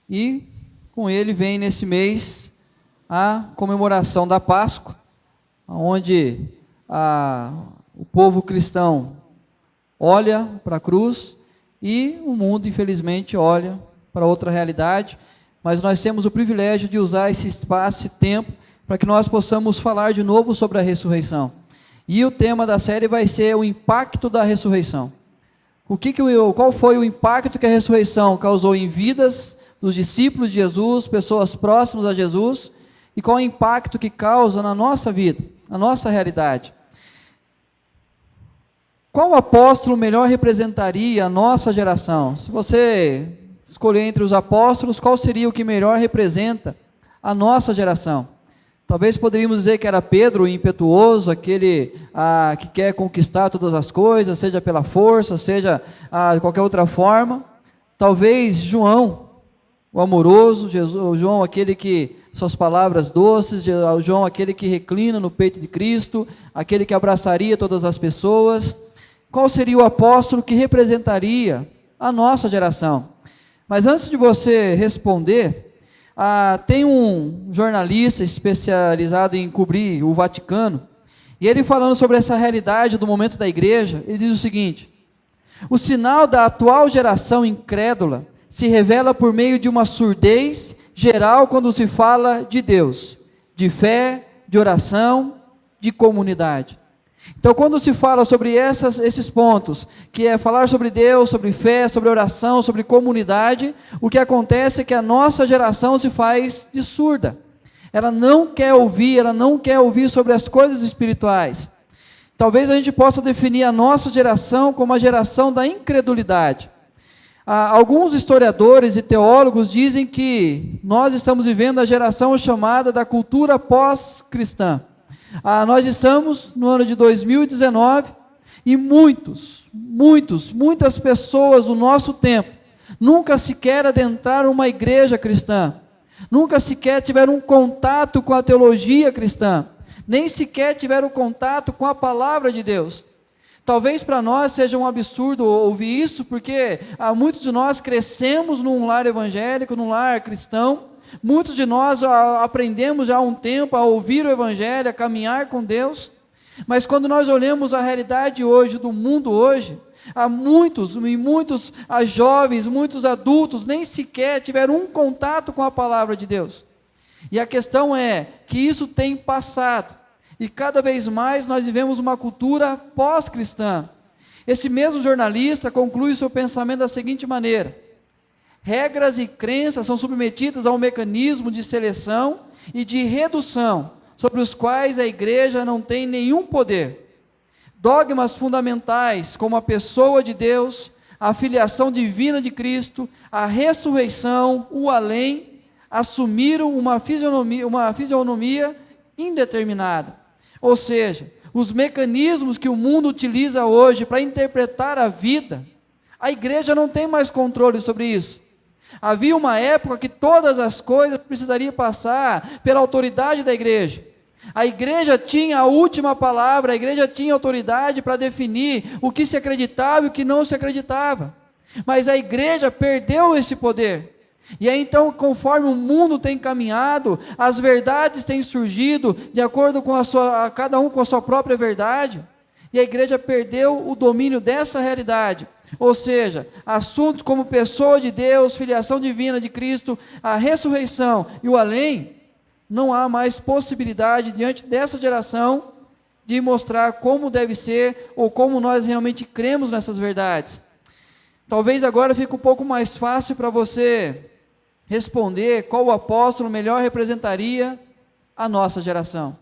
E com ele vem nesse mês a comemoração da Páscoa, onde o povo cristão olha para a cruz e o mundo, infelizmente, olha para outra realidade, mas nós temos o privilégio de usar esse espaço e tempo para que nós possamos falar de novo sobre a ressurreição. E o tema da série vai ser o impacto da ressurreição. Qual foi o impacto que a ressurreição causou em vidas dos discípulos de Jesus, pessoas próximas a Jesus, e qual é o impacto que causa na nossa vida, na nossa realidade. Qual apóstolo melhor representaria a nossa geração? Se você escolher entre os apóstolos, qual seria o que melhor representa a nossa geração? Talvez poderíamos dizer que era Pedro, o impetuoso, aquele que quer conquistar todas as coisas, seja pela força, seja de qualquer outra forma. Talvez João, o amoroso, João, aquele que suas palavras doces, João, aquele que reclina no peito de Cristo, aquele que abraçaria todas as pessoas. Qual seria o apóstolo que representaria a nossa geração? Mas antes de você responder, tem um jornalista especializado em cobrir o Vaticano, e ele falando sobre essa realidade do momento da igreja, ele diz o seguinte: o sinal da atual geração incrédula se revela por meio de uma surdez geral quando se fala de Deus, de fé, de oração, de comunidade. Então, quando se fala sobre esses pontos, que é falar sobre Deus, sobre fé, sobre oração, sobre comunidade, o que acontece é que a nossa geração se faz de surda. Ela não quer ouvir sobre as coisas espirituais. Talvez a gente possa definir a nossa geração como a geração da incredulidade. Alguns historiadores e teólogos dizem que nós estamos vivendo a geração chamada da cultura pós-cristã. Nós estamos no ano de 2019 e muitas pessoas do nosso tempo nunca sequer adentraram uma igreja cristã, nunca sequer tiveram um contato com a teologia cristã, nem sequer tiveram contato com a palavra de Deus. Talvez para nós seja um absurdo ouvir isso, porque muitos de nós crescemos num lar evangélico, num lar cristão. Muitos de nós aprendemos já há um tempo a ouvir o Evangelho, a caminhar com Deus, mas quando nós olhamos a realidade hoje, do mundo hoje, há muitos jovens, muitos adultos, nem sequer tiveram um contato com a palavra de Deus. E a questão é que isso tem passado, e cada vez mais nós vivemos uma cultura pós-cristã. Esse mesmo jornalista conclui seu pensamento da seguinte maneira: regras e crenças são submetidas a um mecanismo de seleção e de redução, sobre os quais a igreja não tem nenhum poder. Dogmas fundamentais, como a pessoa de Deus, a filiação divina de Cristo, a ressurreição, o além, assumiram uma fisionomia indeterminada. Ou seja, os mecanismos que o mundo utiliza hoje para interpretar a vida, a igreja não tem mais controle sobre isso. Havia uma época que todas as coisas precisariam passar pela autoridade da igreja. A igreja tinha a última palavra, a igreja tinha autoridade para definir o que se acreditava e o que não se acreditava. Mas a igreja perdeu esse poder. E aí então, conforme o mundo tem caminhado, as verdades têm surgido de acordo com cada um com a sua própria verdade, e a igreja perdeu o domínio dessa realidade. Ou seja, assuntos como pessoa de Deus, filiação divina de Cristo, a ressurreição e o além, não há mais possibilidade diante dessa geração de mostrar como deve ser ou como nós realmente cremos nessas verdades. Talvez agora fique um pouco mais fácil para você responder qual o apóstolo melhor representaria a nossa geração.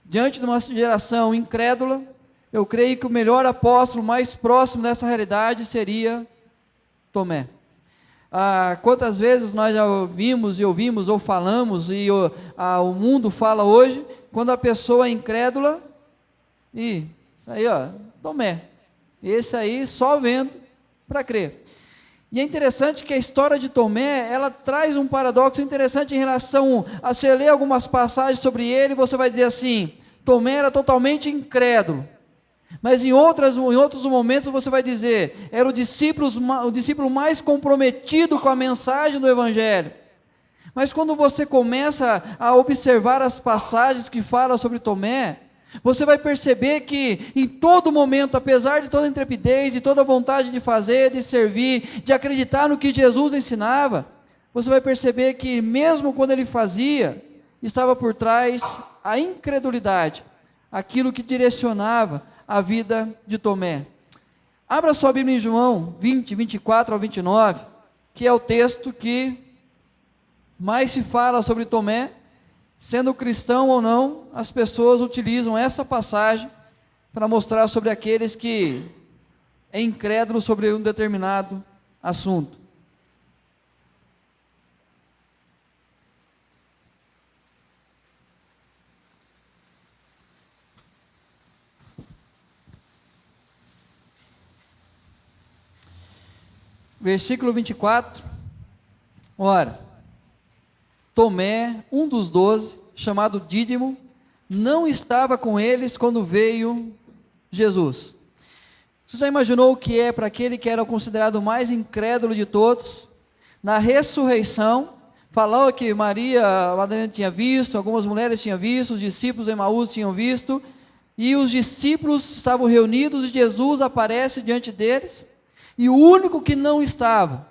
Diante de uma geração incrédula, eu creio que o melhor apóstolo mais próximo dessa realidade seria Tomé. Quantas vezes nós já ouvimos ou falamos, e o mundo fala hoje, quando a pessoa é incrédula, isso aí, Tomé. Esse aí só vendo para crer. E é interessante que a história de Tomé, ela traz um paradoxo interessante em relação a você ler algumas passagens sobre ele, você vai dizer assim: Tomé era totalmente incrédulo. Mas em outros momentos você vai dizer, era o discípulo mais comprometido com a mensagem do Evangelho. Mas quando você começa a observar as passagens que falam sobre Tomé, você vai perceber que em todo momento, apesar de toda a intrepidez, de toda a vontade de fazer, de servir, de acreditar no que Jesus ensinava, você vai perceber que mesmo quando ele fazia, estava por trás a incredulidade, aquilo que direcionava a vida de Tomé. Abra sua Bíblia em João 20, 24 ao 29, que é o texto que mais se fala sobre Tomé. Sendo cristão ou não, as pessoas utilizam essa passagem para mostrar sobre aqueles que é incrédulo sobre um determinado assunto. Versículo 24, ora, Tomé, um dos 12, chamado Dídimo, não estava com eles quando veio Jesus. Você já imaginou o que é para aquele que era considerado o mais incrédulo de todos? Na ressurreição, falou que Maria Madalena tinha visto, algumas mulheres tinham visto, os discípulos de Emaús tinham visto, e os discípulos estavam reunidos e Jesus aparece diante deles, e o único que não estava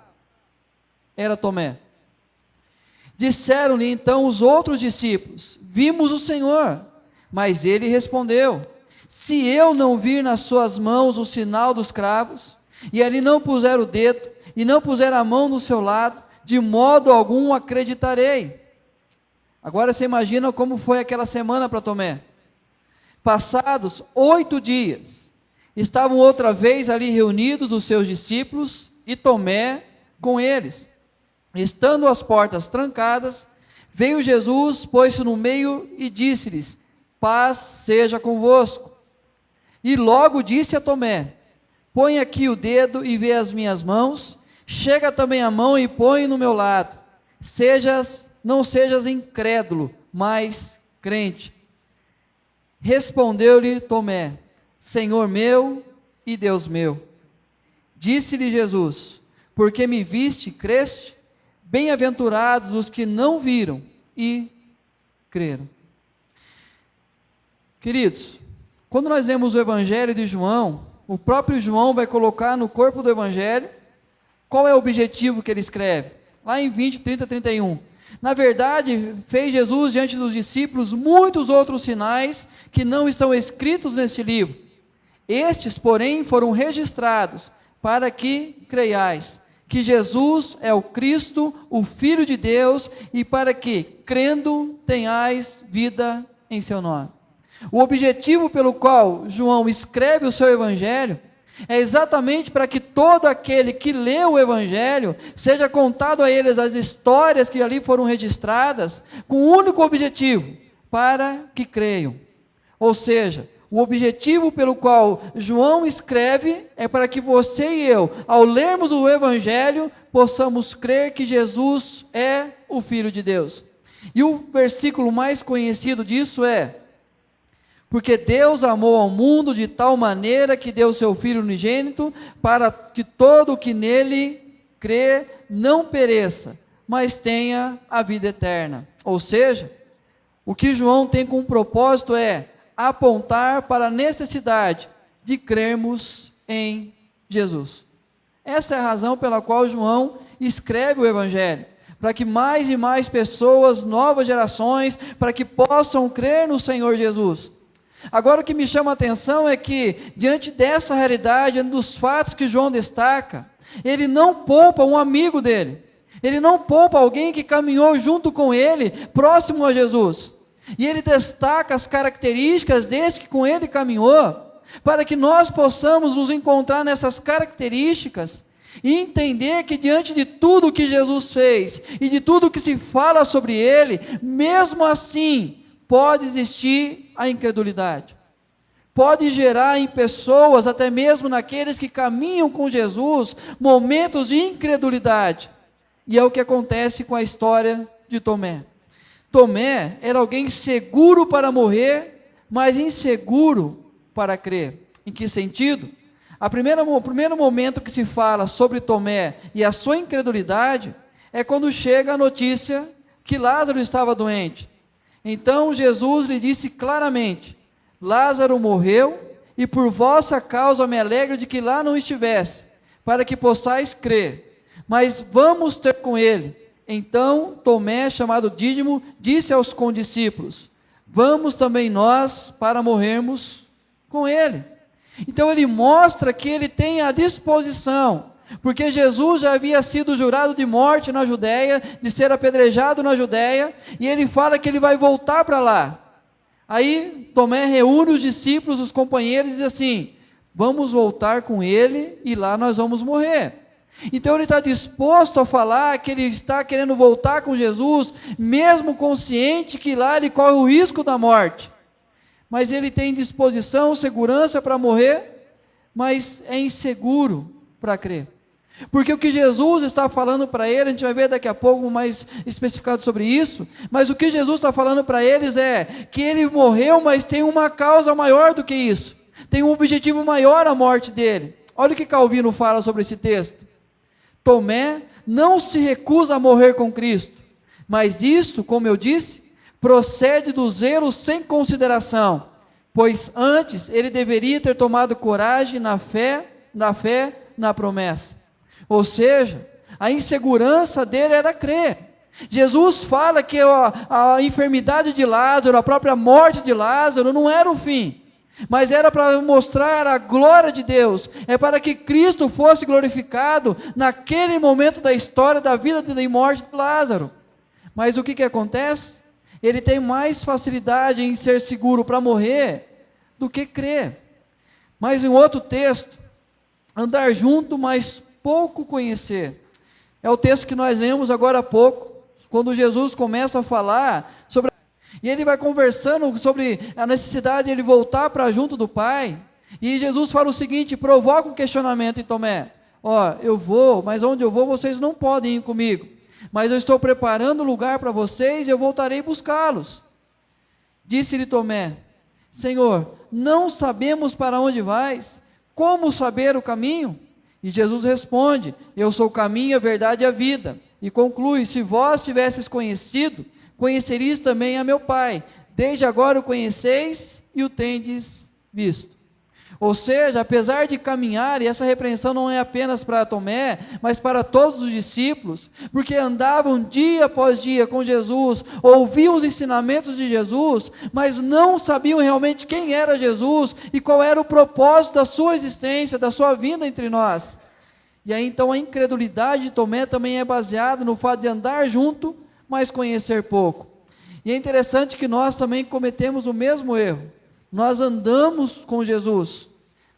era Tomé. Disseram-lhe então os outros discípulos, vimos o Senhor. Mas ele respondeu, se eu não vir nas suas mãos o sinal dos cravos, e ali não puser o dedo, e não puser a mão no seu lado, de modo algum acreditarei. Agora você imagina como foi aquela semana para Tomé. Passados 8 dias, estavam outra vez ali reunidos os seus discípulos, e Tomé com eles. Estando as portas trancadas, veio Jesus, pôs-se no meio e disse-lhes, paz seja convosco. E logo disse a Tomé, põe aqui o dedo e vê as minhas mãos, chega também a mão e põe no meu lado. Não sejas incrédulo, mas crente. Respondeu-lhe Tomé, Senhor meu e Deus meu. Disse-lhe Jesus, porque me viste, creste? Bem-aventurados os que não viram e creram. Queridos, quando nós lemos o Evangelho de João, o próprio João vai colocar no corpo do Evangelho qual é o objetivo que ele escreve. Lá em 20, 30, 31. Na verdade, fez Jesus diante dos discípulos muitos outros sinais que não estão escritos neste livro. Estes, porém, foram registrados para que creiais que Jesus é o Cristo, o Filho de Deus, e para que, crendo, tenhais vida em seu nome. O objetivo pelo qual João escreve o seu Evangelho é exatamente para que todo aquele que lê o Evangelho, seja contado a eles as histórias que ali foram registradas, com um único objetivo, para que creiam. Ou seja, o objetivo pelo qual João escreve é para que você e eu, ao lermos o Evangelho, possamos crer que Jesus é o Filho de Deus. E o versículo mais conhecido disso é, porque Deus amou ao mundo de tal maneira que deu seu Filho unigênito, para que todo o que nele crê não pereça, mas tenha a vida eterna. Ou seja, o que João tem como propósito é apontar para a necessidade de crermos em Jesus. Essa é a razão pela qual João escreve o Evangelho, para que mais e mais pessoas, novas gerações, para que possam crer no Senhor Jesus. Agora o que me chama a atenção é que, diante dessa realidade, diante dos fatos que João destaca, ele não poupa um amigo dele, ele não poupa alguém que caminhou junto com ele, próximo a Jesus. E ele destaca as características desse que com ele caminhou, para que nós possamos nos encontrar nessas características e entender que diante de tudo que Jesus fez e de tudo que se fala sobre ele, mesmo assim pode existir a incredulidade. Pode gerar em pessoas, até mesmo naqueles que caminham com Jesus, momentos de incredulidade. E é o que acontece com a história de Tomé. Tomé era alguém seguro para morrer, mas inseguro para crer. Em que sentido? O primeiro momento que se fala sobre Tomé e a sua incredulidade é quando chega a notícia que Lázaro estava doente. Então Jesus lhe disse claramente: Lázaro morreu, e por vossa causa me alegro de que lá não estivesse, para que possais crer. Mas vamos ter com ele. Então Tomé, chamado Dídimo, disse aos condiscípulos: vamos também nós para morrermos com ele. Então ele mostra que ele tem a disposição, porque Jesus já havia sido jurado de morte na Judéia, de ser apedrejado na Judéia, e ele fala que ele vai voltar para lá. Aí Tomé reúne os discípulos, os companheiros, e diz assim: vamos voltar com ele e lá nós vamos morrer. Então ele está disposto a falar que ele está querendo voltar com Jesus, mesmo consciente que lá ele corre o risco da morte. Mas ele tem disposição, segurança para morrer, mas é inseguro para crer. Porque o que Jesus está falando para ele, a gente vai ver daqui a pouco mais especificado sobre isso, mas o que Jesus está falando para eles é que ele morreu, mas tem uma causa maior do que isso. Tem um objetivo maior a morte dele. Olha o que Calvino fala sobre esse texto. Tomé não se recusa a morrer com Cristo, mas isto, como eu disse, procede do zelo sem consideração, pois antes ele deveria ter tomado coragem na fé, na promessa. Ou seja, a insegurança dele era crer. Jesus fala que a enfermidade de Lázaro, a própria morte de Lázaro não era o fim, mas era para mostrar a glória de Deus, é para que Cristo fosse glorificado naquele momento da história da vida e morte de Lázaro. Mas o que acontece? Ele tem mais facilidade em ser seguro para morrer do que crer. Mas em outro texto, andar junto, mas pouco conhecer. É o texto que nós lemos agora há pouco, quando Jesus começa a falar sobre... E ele vai conversando sobre a necessidade de ele voltar para junto do Pai. E Jesus fala o seguinte, provoca um questionamento em Tomé. Eu vou, mas onde eu vou vocês não podem ir comigo. Mas eu estou preparando lugar para vocês e eu voltarei buscá-los. Disse-lhe Tomé: Senhor, não sabemos para onde vais, como saber o caminho? E Jesus responde: eu sou o caminho, a verdade e a vida. E conclui: se vós tivesses conhecido, conheceríeis também a meu Pai. Desde agora o conheceis e o tendes visto. Ou seja, apesar de caminhar, e essa repreensão não é apenas para Tomé, mas para todos os discípulos, porque andavam dia após dia com Jesus, ouviam os ensinamentos de Jesus, mas não sabiam realmente quem era Jesus e qual era o propósito da sua existência, da sua vinda entre nós. E aí então a incredulidade de Tomé também é baseada no fato de andar junto, mas conhecer pouco. E é interessante que nós também cometemos o mesmo erro. Nós andamos com Jesus,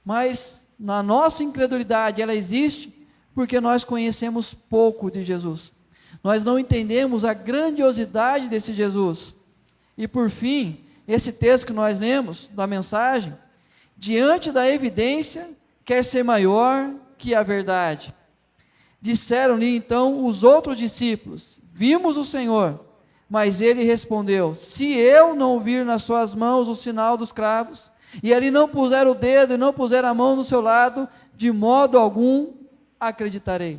mas na nossa incredulidade ela existe porque nós conhecemos pouco de Jesus. Nós não entendemos a grandiosidade desse Jesus. E por fim, esse texto que nós lemos da mensagem, diante da evidência, quer ser maior que a verdade. Disseram-lhe então os outros discípulos: vimos o Senhor. Mas ele respondeu: se eu não vir nas suas mãos o sinal dos cravos, e ali não puser o dedo e não puser a mão no seu lado, de modo algum acreditarei.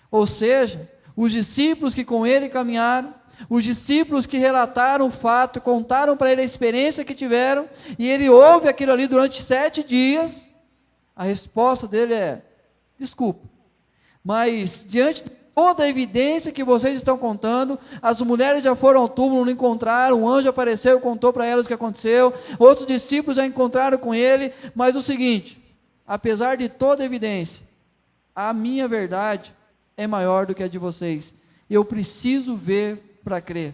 Ou seja, os discípulos que com ele caminharam, os discípulos que relataram o fato, contaram para ele a experiência que tiveram, e ele ouve aquilo ali durante 7 dias, a resposta dele é: desculpa, mas diante de toda a evidência que vocês estão contando, as mulheres já foram ao túmulo, não encontraram, um anjo apareceu e contou para elas o que aconteceu, outros discípulos já encontraram com ele, mas o seguinte, apesar de toda a evidência, a minha verdade é maior do que a de vocês, eu preciso ver para crer.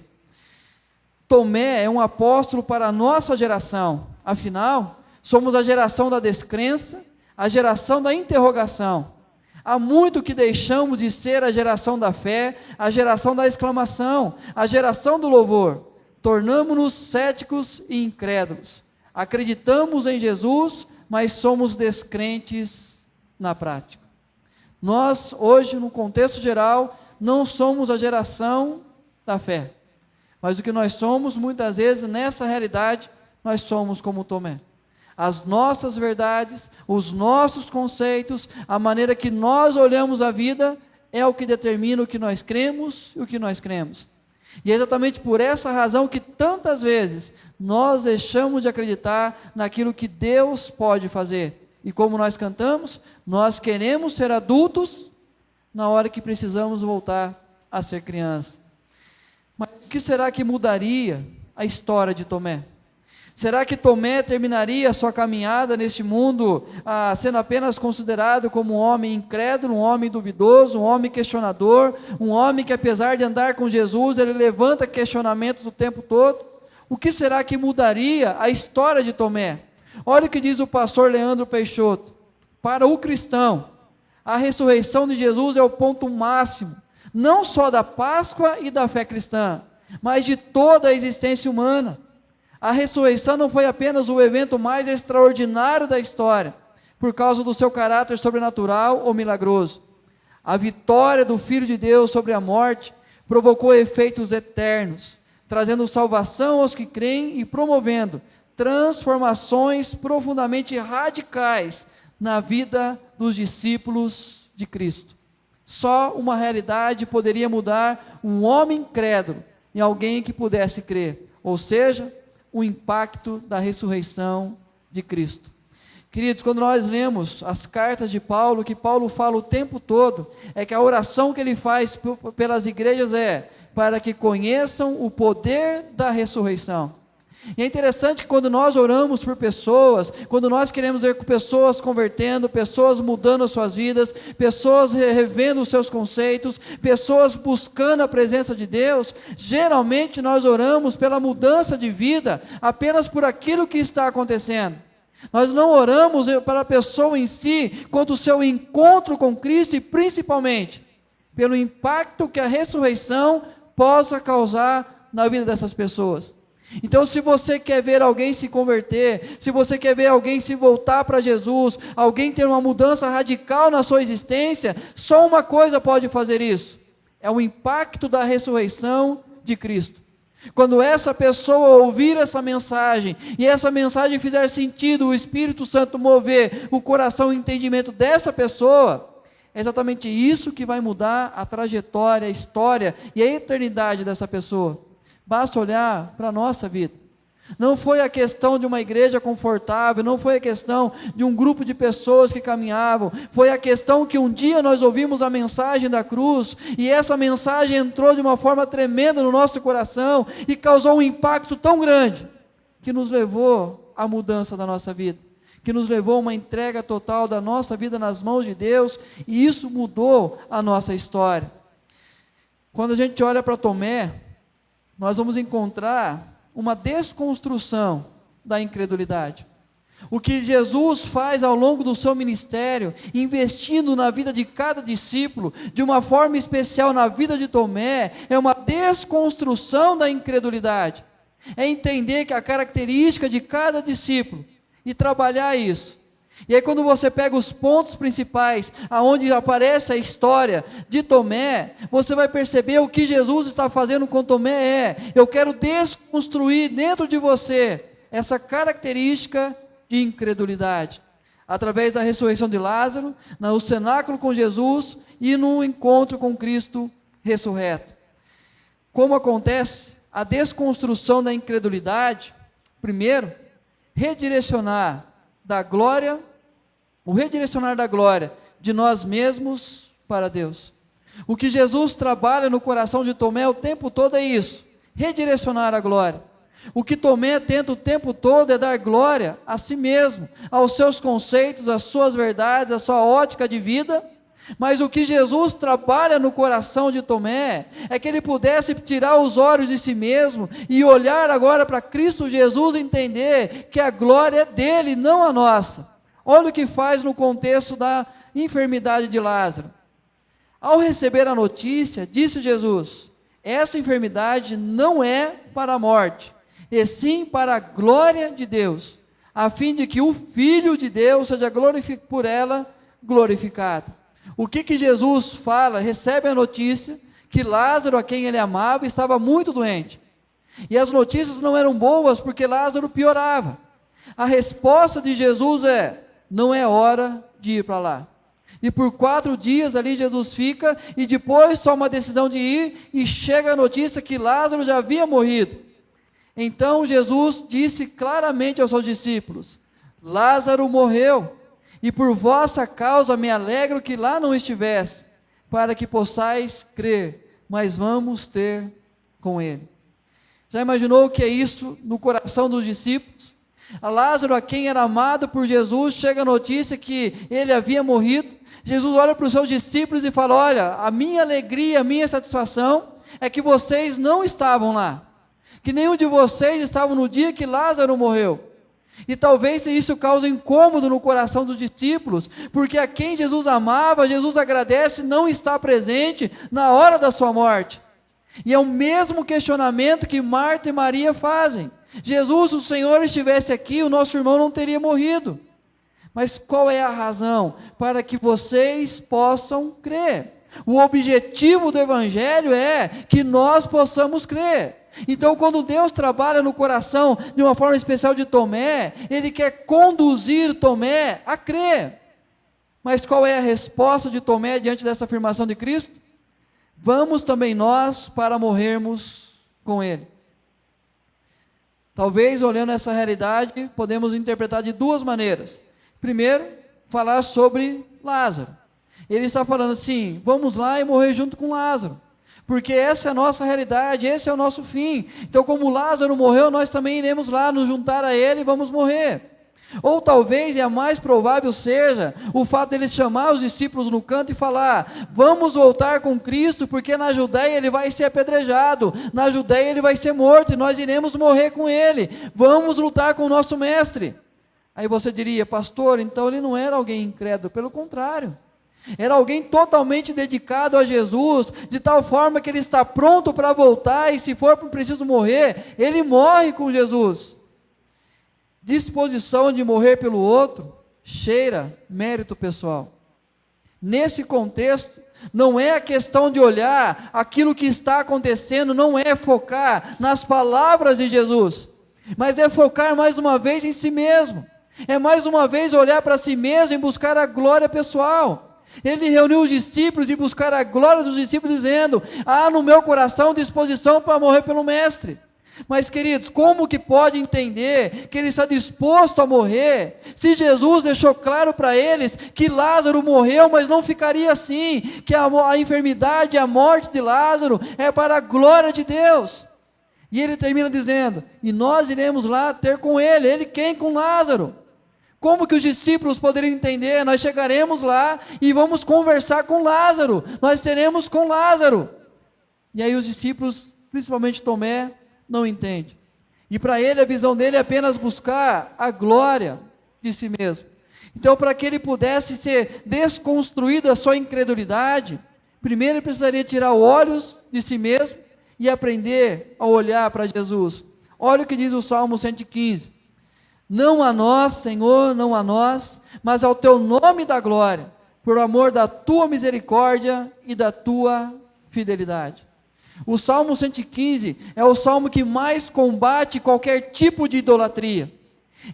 Tomé é um apóstolo para a nossa geração, afinal, somos a geração da descrença, a geração da interrogação. Há muito que deixamos de ser a geração da fé, a geração da exclamação, a geração do louvor. Tornamo-nos céticos e incrédulos. Acreditamos em Jesus, mas somos descrentes na prática. Nós, hoje, no contexto geral, não somos a geração da fé. Mas o que nós somos, muitas vezes, nessa realidade, nós somos como Tomé. As nossas verdades, os nossos conceitos, a maneira que nós olhamos a vida, é o que determina o que nós cremos e o que nós cremos. E é exatamente por essa razão que tantas vezes nós deixamos de acreditar naquilo que Deus pode fazer. E como nós cantamos, nós queremos ser adultos na hora que precisamos voltar a ser criança. Mas o que será que mudaria a história de Tomé? Será que Tomé terminaria a sua caminhada neste mundo sendo apenas considerado como um homem incrédulo, um homem duvidoso, um homem questionador, um homem que apesar de andar com Jesus, ele levanta questionamentos o tempo todo? O que será que mudaria a história de Tomé? Olha o que diz o pastor Leandro Peixoto: para o cristão, a ressurreição de Jesus é o ponto máximo, não só da Páscoa e da fé cristã, mas de toda a existência humana. A ressurreição não foi apenas o evento mais extraordinário da história, por causa do seu caráter sobrenatural ou milagroso. A vitória do Filho de Deus sobre a morte provocou efeitos eternos, trazendo salvação aos que creem e promovendo transformações profundamente radicais na vida dos discípulos de Cristo. Só uma realidade poderia mudar um homem incrédulo em alguém que pudesse crer, ou seja, o impacto da ressurreição de Cristo. Queridos, quando nós lemos as cartas de Paulo, o que Paulo fala o tempo todo, é que a oração que ele faz pelas igrejas é para que conheçam o poder da ressurreição. E é interessante que quando nós oramos por pessoas, quando nós queremos ver pessoas convertendo, pessoas mudando as suas vidas, pessoas revendo os seus conceitos, pessoas buscando a presença de Deus, geralmente nós oramos pela mudança de vida, apenas por aquilo que está acontecendo. Nós não oramos para a pessoa em si, quanto o seu encontro com Cristo e principalmente pelo impacto que a ressurreição possa causar na vida dessas pessoas. Então, se você quer ver alguém se converter, se você quer ver alguém se voltar para Jesus, alguém ter uma mudança radical na sua existência, só uma coisa pode fazer isso: é o impacto da ressurreição de Cristo. Quando essa pessoa ouvir essa mensagem, e essa mensagem fizer sentido, o Espírito Santo mover o coração e o entendimento dessa pessoa, é exatamente isso que vai mudar a trajetória, a história e a eternidade dessa pessoa. Basta olhar para a nossa vida. Não foi a questão de uma igreja confortável, não foi a questão de um grupo de pessoas que caminhavam, foi a questão que um dia nós ouvimos a mensagem da cruz, e essa mensagem entrou de uma forma tremenda no nosso coração, e causou um impacto tão grande, que nos levou à mudança da nossa vida, que nos levou a uma entrega total da nossa vida nas mãos de Deus, e isso mudou a nossa história. Quando a gente olha para Tomé, nós vamos encontrar uma desconstrução da incredulidade. O que Jesus faz ao longo do seu ministério, investindo na vida de cada discípulo, de uma forma especial na vida de Tomé, é uma desconstrução da incredulidade. É entender que a característica de cada discípulo e trabalhar isso. E aí quando você pega os pontos principais, aonde aparece a história de Tomé, você vai perceber o que Jesus está fazendo com Tomé eu quero desconstruir dentro de você essa característica de incredulidade. Através da ressurreição de Lázaro, no cenáculo com Jesus e no encontro com Cristo ressurreto. Como acontece a desconstrução da incredulidade? Primeiro, o redirecionar da glória de nós mesmos para Deus. O que Jesus trabalha no coração de Tomé o tempo todo é isso: redirecionar a glória. O que Tomé tenta o tempo todo é dar glória a si mesmo, aos seus conceitos, às suas verdades, à sua ótica de vida. Mas o que Jesus trabalha no coração de Tomé é que ele pudesse tirar os olhos de si mesmo e olhar agora para Cristo Jesus e entender que a glória é dele, não a nossa. Olha o que faz no contexto da enfermidade de Lázaro. Ao receber a notícia, disse Jesus: essa enfermidade não é para a morte, e sim para a glória de Deus, a fim de que o Filho de Deus seja por ela glorificado. O que Jesus fala? Recebe a notícia que Lázaro, a quem ele amava, estava muito doente. E as notícias não eram boas porque Lázaro piorava. A resposta de Jesus é: não é hora de ir para lá. E por 4 dias ali Jesus fica, e depois toma a decisão de ir, e chega a notícia que Lázaro já havia morrido. Então Jesus disse claramente aos seus discípulos: Lázaro morreu, e por vossa causa me alegro que lá não estivesse, para que possais crer, mas vamos ter com ele. Já imaginou o que é isso no coração dos discípulos? A Lázaro, a quem era amado por Jesus, chega a notícia que ele havia morrido. Jesus olha para os seus discípulos e fala: olha, a minha alegria, a minha satisfação é que vocês não estavam lá, que nenhum de vocês estava no dia que Lázaro morreu. E talvez isso cause incômodo no coração dos discípulos, porque a quem Jesus amava, Jesus agradece não estar presente na hora da sua morte. E é o mesmo questionamento que Marta e Maria fazem. Jesus, se o Senhor estivesse aqui, o nosso irmão não teria morrido. Mas qual é a razão? Para que vocês possam crer. O objetivo do Evangelho é que nós possamos crer. Então, quando Deus trabalha no coração de uma forma especial de Tomé, Ele quer conduzir Tomé a crer. Mas qual é a resposta de Tomé diante dessa afirmação de Cristo? Vamos também nós para morrermos com Ele. Talvez, olhando essa realidade, podemos interpretar de 2 maneiras. Primeiro, falar sobre Lázaro. Ele está falando assim: vamos lá e morrer junto com Lázaro, porque essa é a nossa realidade, esse é o nosso fim. Então, como Lázaro morreu, nós também iremos lá nos juntar a ele e vamos morrer. Ou talvez, e a mais provável seja, o fato dele chamar os discípulos no canto e falar: vamos voltar com Cristo, porque na Judeia ele vai ser apedrejado, na Judeia ele vai ser morto, e nós iremos morrer com ele, vamos lutar com o nosso mestre. Aí você diria: pastor, então ele não era alguém incrédulo, pelo contrário, era alguém totalmente dedicado a Jesus, de tal forma que ele está pronto para voltar, e se for preciso morrer, ele morre com Jesus. Disposição de morrer pelo outro cheira mérito pessoal. Nesse contexto, não é a questão de olhar aquilo que está acontecendo, não é focar nas palavras de Jesus, mas é focar mais uma vez em si mesmo, é mais uma vez olhar para si mesmo e buscar a glória pessoal. Ele reuniu os discípulos e buscar a glória dos discípulos, dizendo: há no meu coração disposição para morrer pelo mestre. Mas, queridos, como que pode entender que ele está disposto a morrer, se Jesus deixou claro para eles que Lázaro morreu, mas não ficaria assim, que a enfermidade, a morte de Lázaro é para a glória de Deus? E ele termina dizendo: e nós iremos lá ter com ele quem? Com Lázaro. Como que os discípulos poderiam entender? Nós chegaremos lá e vamos conversar com Lázaro, nós teremos com Lázaro. E aí os discípulos, principalmente Tomé, não entende. E para ele, a visão dele é apenas buscar a glória de si mesmo. Então, para que ele pudesse ser desconstruída a sua incredulidade, primeiro ele precisaria tirar olhos de si mesmo e aprender a olhar para Jesus. Olha o que diz o Salmo 115. Não a nós, Senhor, não a nós, mas ao teu nome da glória, por amor da tua misericórdia e da tua fidelidade. O Salmo 115 é o salmo que mais combate qualquer tipo de idolatria.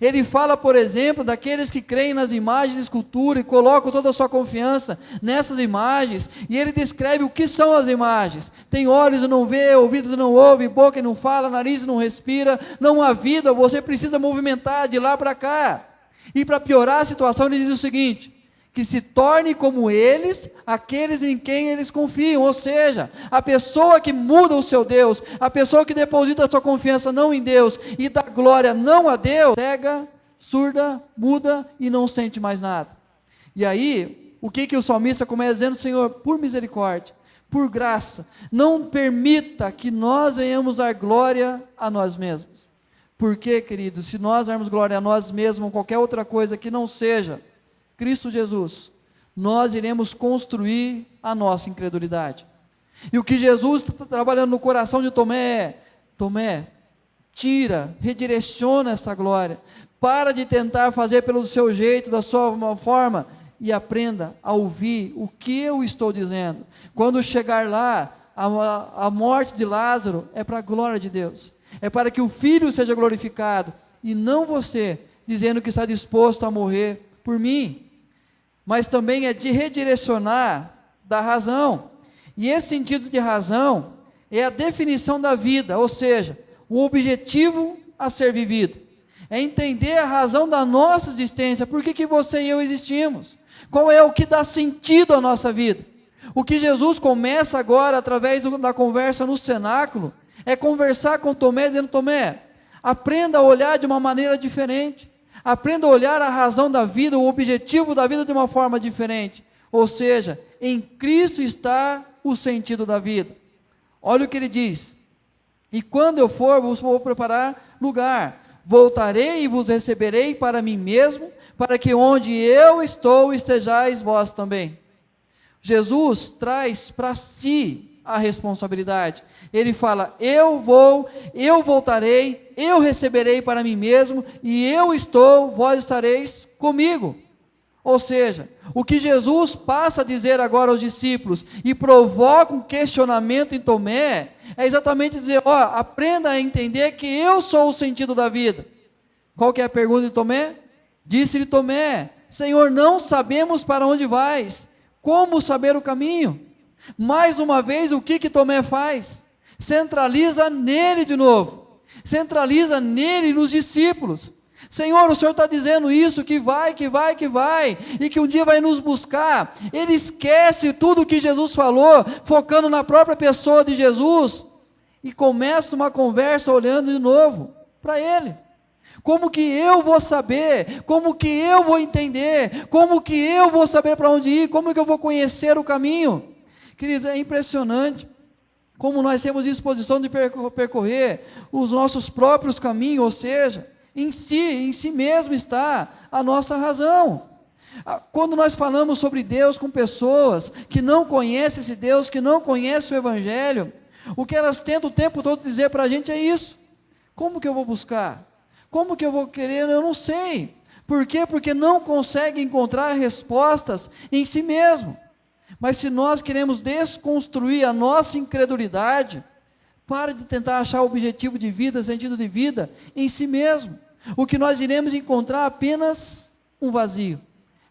Ele fala, por exemplo, daqueles que creem nas imagens de escultura e colocam toda a sua confiança nessas imagens, e ele descreve o que são as imagens. Tem olhos e não vê, ouvidos e não ouve, boca e não fala, nariz e não respira, não há vida, você precisa movimentar de lá para cá. E para piorar a situação, ele diz o seguinte: que se torne como eles, aqueles em quem eles confiam. Ou seja, a pessoa que muda o seu Deus, a pessoa que deposita a sua confiança não em Deus e dá glória não a Deus, cega, surda, muda e não sente mais nada. E aí, o que o salmista começa dizendo? Senhor, por misericórdia, por graça, não permita que nós venhamos dar glória a nós mesmos. Porque, queridos, se nós darmos glória a nós mesmos ou qualquer outra coisa que não seja Cristo Jesus, nós iremos construir a nossa incredulidade. E o que Jesus está trabalhando no coração de Tomé é: Tomé, tira, redireciona essa glória, para de tentar fazer pelo seu jeito, da sua forma, e aprenda a ouvir o que eu estou dizendo. Quando chegar lá, a morte de Lázaro é para a glória de Deus, é para que o Filho seja glorificado, e não você, dizendo que está disposto a morrer por mim, mas também é de redirecionar da razão. E esse sentido de razão é a definição da vida, ou seja, o objetivo a ser vivido. É entender a razão da nossa existência, por que você e eu existimos. Qual é o que dá sentido à nossa vida. O que Jesus começa agora, através da conversa no cenáculo, é conversar com Tomé, dizendo: Tomé, aprenda a olhar de uma maneira diferente. Aprenda a olhar a razão da vida, o objetivo da vida de uma forma diferente. Ou seja, em Cristo está o sentido da vida. Olha o que ele diz: e quando eu for, vou preparar lugar. Voltarei e vos receberei para mim mesmo, para que onde eu estou, estejais vós também. Jesus traz para si a responsabilidade. Ele fala: eu voltarei, eu receberei para mim mesmo, e eu estou, vós estareis comigo. Ou seja, o que Jesus passa a dizer agora aos discípulos, e provoca um questionamento em Tomé, é exatamente dizer: aprenda a entender que eu sou o sentido da vida. Qual que é a pergunta de Tomé? Disse-lhe Tomé: Senhor, não sabemos para onde vais, como saber o caminho? Mais uma vez, o que Tomé faz? Centraliza nele de novo, centraliza nele e nos discípulos. Senhor, o Senhor está dizendo isso, que vai, e que um dia vai nos buscar. Ele esquece tudo o que Jesus falou, focando na própria pessoa de Jesus, e começa uma conversa olhando de novo para ele. Como que eu vou saber? Como que eu vou entender? Como que eu vou saber para onde ir? Como que eu vou conhecer o caminho? Queridos, é impressionante como nós temos disposição de percorrer os nossos próprios caminhos, ou seja, em si mesmo está a nossa razão. Quando nós falamos sobre Deus com pessoas que não conhecem esse Deus, que não conhecem o Evangelho, o que elas tentam o tempo todo dizer para a gente é isso: como que eu vou buscar? Como que eu vou querer? Eu não sei. Por quê? Porque não conseguem encontrar respostas em si mesmo. Mas se nós queremos desconstruir a nossa incredulidade, pare de tentar achar objetivo de vida, sentido de vida em si mesmo. O que nós iremos encontrar é apenas um vazio.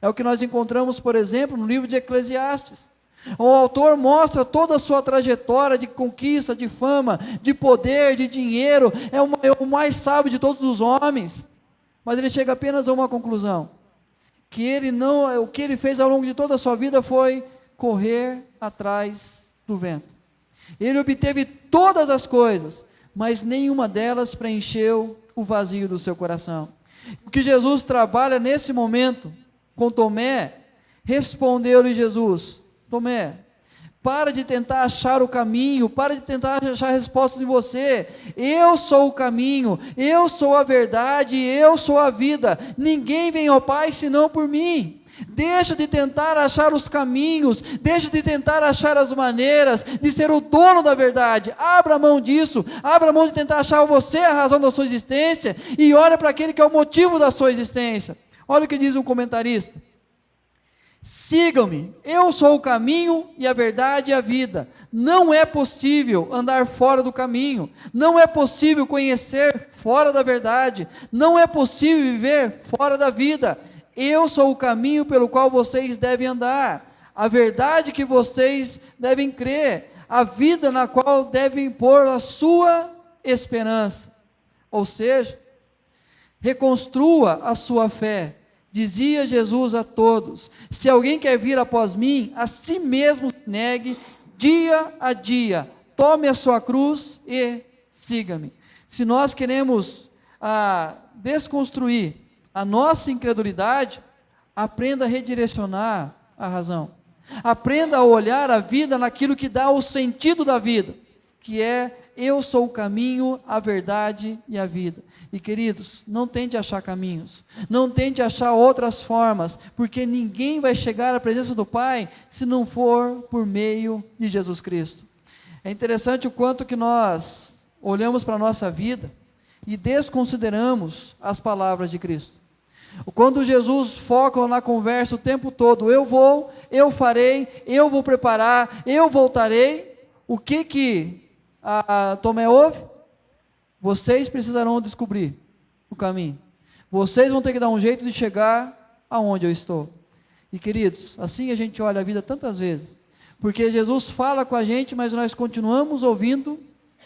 É o que nós encontramos, por exemplo, no livro de Eclesiastes. O autor mostra toda a sua trajetória de conquista, de fama, de poder, de dinheiro. É o mais sábio de todos os homens. Mas ele chega apenas a uma conclusão: que o que ele fez ao longo de toda a sua vida foi correr atrás do vento. Ele obteve todas as coisas, mas nenhuma delas preencheu o vazio do seu coração. O que Jesus trabalha nesse momento com Tomé, respondeu-lhe Jesus: Tomé, para de tentar achar o caminho, para de tentar achar respostas em você. Eu sou o caminho, eu sou a verdade, eu sou a vida. Ninguém vem ao Pai senão por mim. Deixa de tentar achar os caminhos, deixa de tentar achar as maneiras de ser o dono da verdade. Abra mão disso, abra mão de tentar achar você a razão da sua existência e olha para aquele que é o motivo da sua existência. Olha o que diz um comentarista: sigam-me, eu sou o caminho e a verdade e a vida. Não é possível andar fora do caminho, não é possível conhecer fora da verdade, não é possível viver fora da vida. Eu sou o caminho pelo qual vocês devem andar, a verdade que vocês devem crer, a vida na qual devem pôr a sua esperança. Ou seja, reconstrua a sua fé. Dizia Jesus a todos: se alguém quer vir após mim, a si mesmo negue dia a dia, tome a sua cruz e siga-me. Se nós queremos desconstruir a nossa incredulidade, aprenda a redirecionar a razão. Aprenda a olhar a vida naquilo que dá o sentido da vida, que é: eu sou o caminho, a verdade e a vida. E queridos, não tente achar caminhos, não tente achar outras formas, porque ninguém vai chegar à presença do Pai se não for por meio de Jesus Cristo. É interessante o quanto que nós olhamos para a nossa vida e desconsideramos as palavras de Cristo. Quando Jesus foca na conversa o tempo todo: eu vou, eu farei, eu vou preparar, eu voltarei, o que Tomé ouve? Vocês precisarão descobrir o caminho. Vocês vão ter que dar um jeito de chegar aonde eu estou. E queridos, assim a gente olha a vida tantas vezes, porque Jesus fala com a gente, mas nós continuamos ouvindo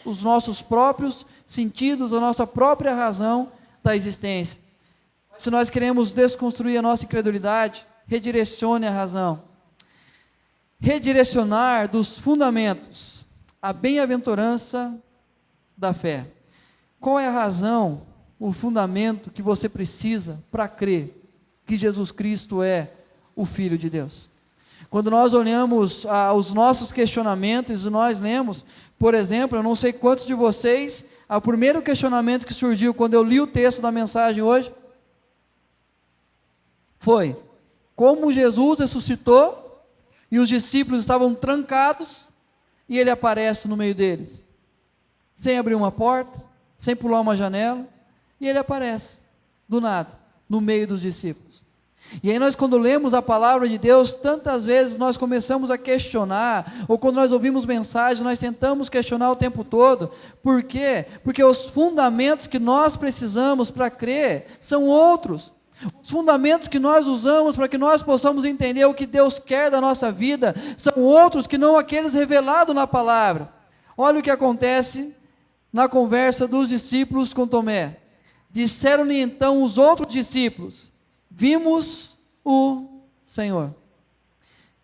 os nossos próprios sentidos, a nossa própria razão da existência. Se nós queremos desconstruir a nossa incredulidade, redirecione a razão. Redirecionar dos fundamentos, a bem-aventurança da fé. Qual é a razão, o fundamento que você precisa para crer que Jesus Cristo é o Filho de Deus? Quando nós olhamos os nossos questionamentos, nós lemos, por exemplo, eu não sei quantos de vocês, o primeiro questionamento que surgiu quando eu li o texto da mensagem hoje, foi, como Jesus ressuscitou, e os discípulos estavam trancados, e ele aparece no meio deles, sem abrir uma porta, sem pular uma janela, e ele aparece, do nada, no meio dos discípulos. E aí nós, quando lemos a palavra de Deus, tantas vezes nós começamos a questionar, ou quando nós ouvimos mensagens, nós tentamos questionar o tempo todo. Por quê? Porque os fundamentos que nós precisamos para crer são outros. Os fundamentos que nós usamos para que nós possamos entender o que Deus quer da nossa vida são outros que não aqueles revelados na palavra. Olha o que acontece na conversa dos discípulos com Tomé. Disseram-lhe então os outros discípulos: vimos o Senhor.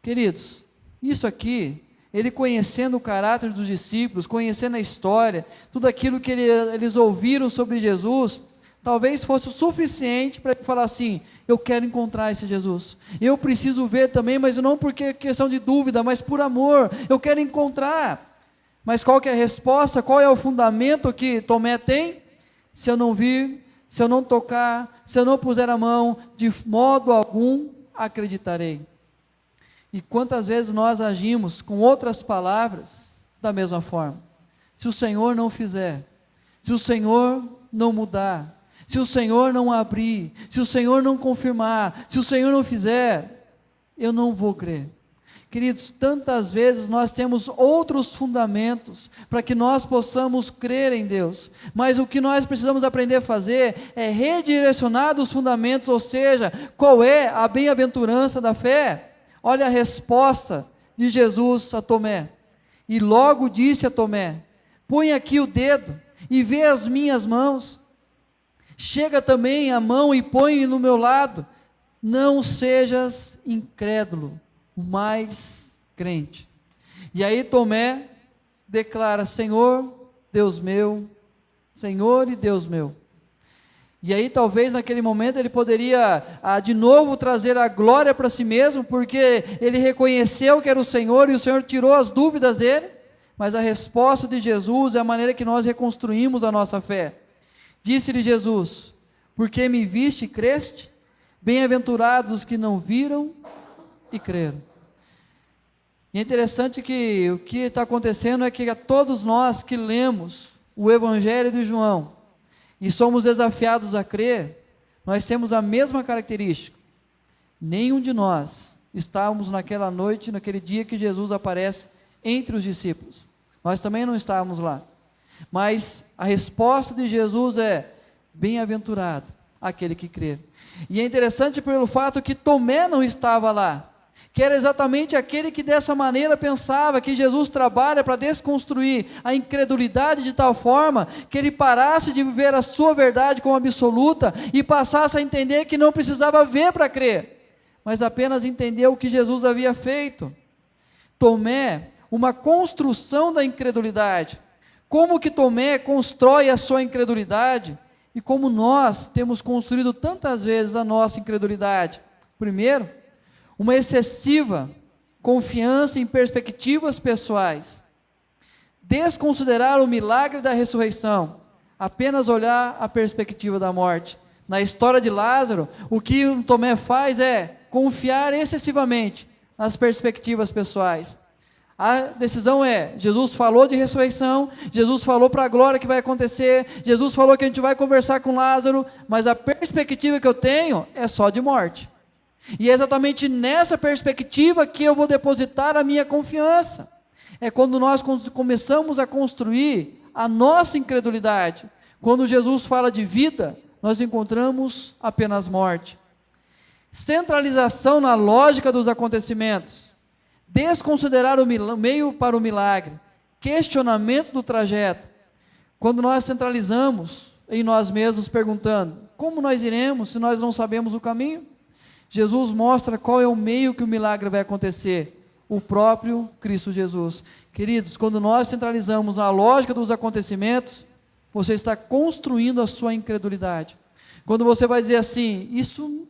Queridos, isso aqui, ele conhecendo o caráter dos discípulos, conhecendo a história, tudo aquilo que eles ouviram sobre Jesus, talvez fosse o suficiente para ele falar assim: eu quero encontrar esse Jesus, eu preciso ver também, mas não porque é questão de dúvida, mas por amor, eu quero encontrar. Mas qual que é a resposta? Qual é o fundamento que Tomé tem? Se eu não vir, se eu não tocar, se eu não puser a mão, de modo algum acreditarei. E quantas vezes nós agimos com outras palavras da mesma forma? Se o Senhor não fizer, se o Senhor não mudar, se o Senhor não abrir, se o Senhor não confirmar, se o Senhor não fizer, eu não vou crer. Queridos, tantas vezes nós temos outros fundamentos para que nós possamos crer em Deus, mas o que nós precisamos aprender a fazer é redirecionar dos fundamentos, ou seja, qual é a bem-aventurança da fé? Olha a resposta de Jesus a Tomé. E logo disse a Tomé: põe aqui o dedo e vê as minhas mãos, chega também a mão e põe no meu lado, não sejas incrédulo, mais crente. E aí Tomé declara: Senhor, Deus meu, Senhor e Deus meu. E aí talvez naquele momento ele poderia de novo trazer a glória para si mesmo, porque ele reconheceu que era o Senhor e o Senhor tirou as dúvidas dele. Mas a resposta de Jesus é a maneira que nós reconstruímos a nossa fé. Disse-lhe Jesus: porque me viste e creste? Bem-aventurados os que não viram e creram. E é interessante que o que está acontecendo é que a todos nós que lemos o Evangelho de João e somos desafiados a crer, nós temos a mesma característica. Nenhum de nós estávamos naquela noite, naquele dia que Jesus aparece entre os discípulos. Nós também não estávamos lá. Mas a resposta de Jesus é: bem-aventurado aquele que crê. E é interessante pelo fato que Tomé não estava lá, que era exatamente aquele que dessa maneira pensava que Jesus trabalha para desconstruir a incredulidade de tal forma que ele parasse de viver a sua verdade como absoluta e passasse a entender que não precisava ver para crer, mas apenas entender o que Jesus havia feito. Tomé, uma construção da incredulidade. Como que Tomé constrói a sua incredulidade e como nós temos construído tantas vezes a nossa incredulidade? Primeiro, uma excessiva confiança em perspectivas pessoais. Desconsiderar o milagre da ressurreição, apenas olhar a perspectiva da morte. Na história de Lázaro, o que Tomé faz é confiar excessivamente nas perspectivas pessoais. A decisão é: Jesus falou de ressurreição, Jesus falou para a glória que vai acontecer, Jesus falou que a gente vai conversar com Lázaro, mas a perspectiva que eu tenho é só de morte. E é exatamente nessa perspectiva que eu vou depositar a minha confiança. É quando nós começamos a construir a nossa incredulidade. Quando Jesus fala de vida, nós encontramos apenas morte. Centralização na lógica dos acontecimentos, desconsiderar o meio para o milagre, questionamento do trajeto. Quando nós centralizamos em nós mesmos, perguntando: como nós iremos se nós não sabemos o caminho? Jesus mostra qual é o meio que o milagre vai acontecer: o próprio Cristo Jesus. Queridos, quando nós centralizamos a lógica dos acontecimentos, você está construindo a sua incredulidade. Quando você vai dizer assim: isso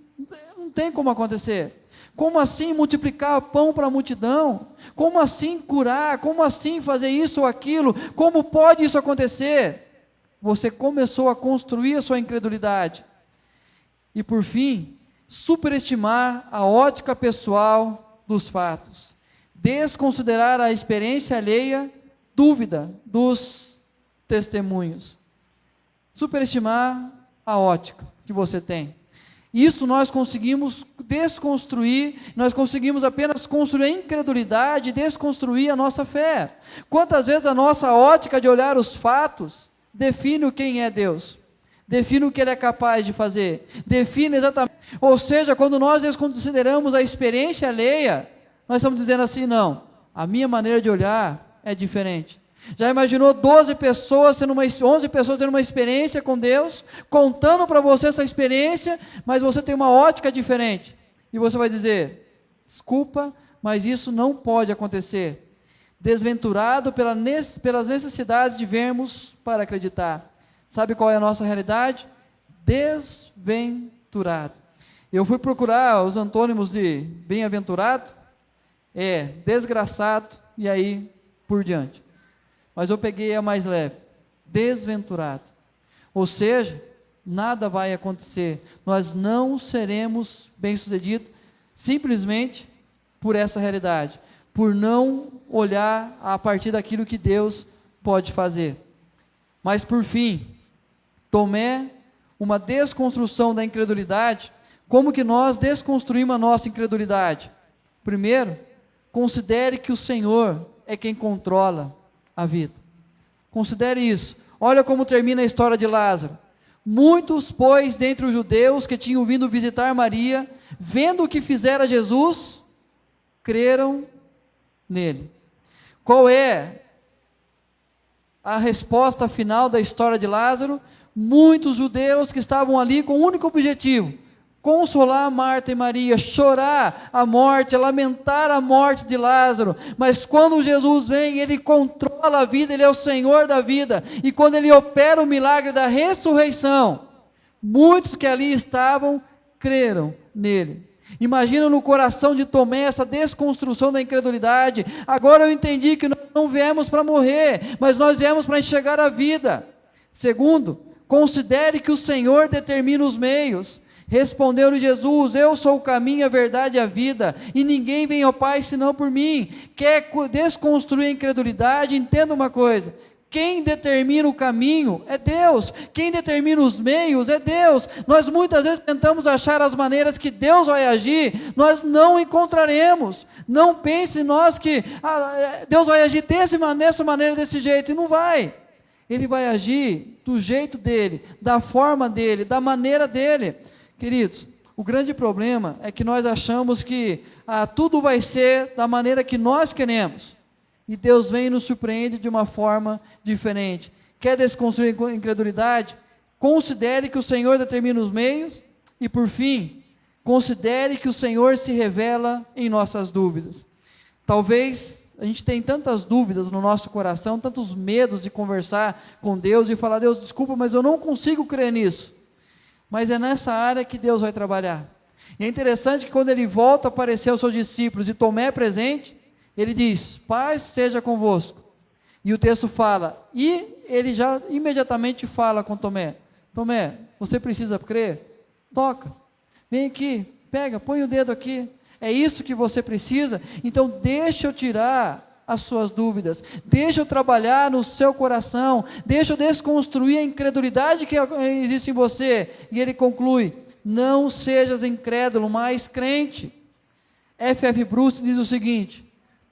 não tem como acontecer. Como assim multiplicar pão para a multidão? Como assim curar? Como assim fazer isso ou aquilo? Como pode isso acontecer? Você começou a construir a sua incredulidade. E por fim, superestimar a ótica pessoal dos fatos. Desconsiderar a experiência alheia, dúvida dos testemunhos. Superestimar a ótica que você tem. Isso nós conseguimos desconstruir, nós conseguimos apenas construir a incredulidade, desconstruir a nossa fé. Quantas vezes a nossa ótica de olhar os fatos define quem é Deus, define o que Ele é capaz de fazer, define exatamente. Ou seja, quando nós desconsideramos a experiência alheia, nós estamos dizendo assim: não, a minha maneira de olhar é diferente. Já imaginou 11 pessoas tendo uma experiência com Deus, contando para você essa experiência, mas você tem uma ótica diferente, e você vai dizer: desculpa, mas isso não pode acontecer. Desventurado pelas necessidades de vermos para acreditar. Sabe qual é a nossa realidade? Desventurado. Eu fui procurar os antônimos de bem-aventurado, desgraçado, e aí por diante. Mas eu peguei a mais leve: desventurado. Ou seja, nada vai acontecer, nós não seremos bem-sucedidos, simplesmente por essa realidade, por não olhar a partir daquilo que Deus pode fazer. Mas por fim, Tomé, uma desconstrução da incredulidade. Como que nós desconstruímos a nossa incredulidade? Primeiro, considere que o Senhor é quem controla a vida. Considere isso. Olha como termina a história de Lázaro. Muitos, pois, dentre os judeus que tinham vindo visitar Maria, vendo o que fizera Jesus, creram nele. Qual é a resposta final da história de Lázaro? Muitos judeus que estavam ali com o único objetivo: consolar Marta e Maria, chorar a morte, lamentar a morte de Lázaro. Mas quando Jesus vem, Ele controla a vida, Ele é o Senhor da vida, e quando Ele opera o milagre da ressurreição, muitos que ali estavam, creram nele. Imagina no coração de Tomé essa desconstrução da incredulidade: agora eu entendi que nós não viemos para morrer, mas nós viemos para enxergar a vida. Segundo, considere que o Senhor determina os meios. Respondeu-lhe Jesus: eu sou o caminho, a verdade e a vida, e ninguém vem ao Pai senão por mim. Quer desconstruir a incredulidade? Entenda uma coisa: quem determina o caminho é Deus, quem determina os meios é Deus. Nós muitas vezes tentamos achar as maneiras que Deus vai agir, nós não encontraremos. Não pense em nós que Deus vai agir dessa maneira, desse jeito, e não vai. Ele vai agir do jeito dele, da forma dele, da maneira dele. Queridos, o grande problema é que nós achamos que tudo vai ser da maneira que nós queremos, e Deus vem e nos surpreende de uma forma diferente. Quer desconstruir a incredulidade? Considere que o Senhor determina os meios, e por fim, considere que o Senhor se revela em nossas dúvidas. Talvez a gente tenha tantas dúvidas no nosso coração, tantos medos de conversar com Deus e falar: Deus, desculpa, mas eu não consigo crer nisso. Mas é nessa área que Deus vai trabalhar. E é interessante que quando Ele volta a aparecer aos seus discípulos e Tomé é presente, Ele diz: paz seja convosco. E o texto fala, e Ele já imediatamente fala com Tomé: Tomé, você precisa crer? Toca, vem aqui, pega, põe o dedo aqui. É isso que você precisa? Então deixa eu tirar as suas dúvidas, deixa eu trabalhar no seu coração, deixa eu desconstruir a incredulidade que existe em você. E ele conclui: não sejas incrédulo, mas crente. F.F. Bruce diz o seguinte: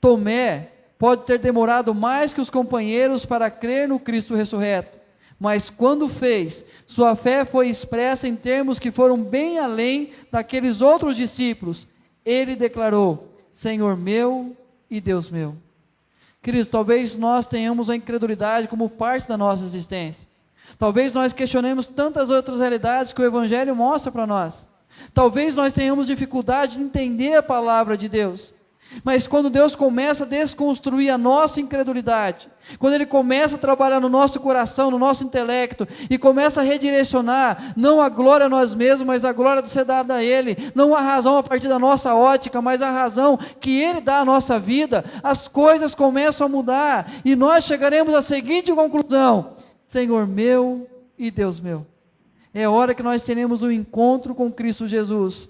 Tomé pode ter demorado mais que os companheiros para crer no Cristo ressurreto, Mas quando fez, sua fé foi expressa em termos que foram bem além daqueles outros discípulos. Ele declarou: Senhor meu e Deus meu. Queridos, talvez nós tenhamos a incredulidade como parte da nossa existência. Talvez nós questionemos tantas outras realidades que o Evangelho mostra para nós. Talvez nós tenhamos dificuldade de entender a palavra de Deus. Mas quando Deus começa a desconstruir a nossa incredulidade, quando Ele começa a trabalhar no nosso coração, no nosso intelecto, e começa a redirecionar, não a glória a nós mesmos, mas a glória de ser dada a Ele, não a razão a partir da nossa ótica, mas a razão que Ele dá à nossa vida, as coisas começam a mudar, e nós chegaremos à seguinte conclusão: Senhor meu e Deus meu. É hora que nós teremos um encontro com Cristo Jesus.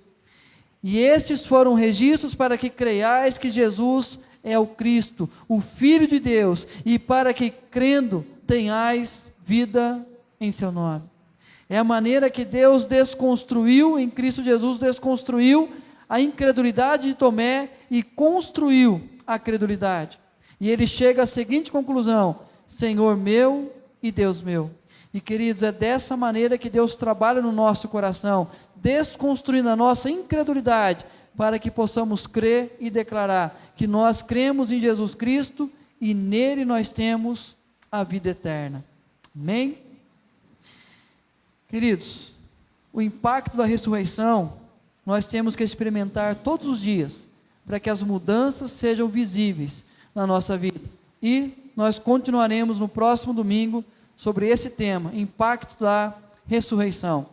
E estes foram registros para que creiais que Jesus é o Cristo, o Filho de Deus, e para que, crendo, tenhais vida em seu nome. É a maneira que Deus desconstruiu, em Cristo Jesus, desconstruiu a incredulidade de Tomé e construiu a credulidade. E ele chega à seguinte conclusão: Senhor meu e Deus meu. E queridos, é dessa maneira que Deus trabalha no nosso coração, desconstruindo a nossa incredulidade, para que possamos crer e declarar que nós cremos em Jesus Cristo e nele nós temos a vida eterna. Amém? Queridos, o impacto da ressurreição nós temos que experimentar todos os dias, para que as mudanças sejam visíveis na nossa vida. E nós continuaremos no próximo domingo sobre esse tema, impacto da ressurreição.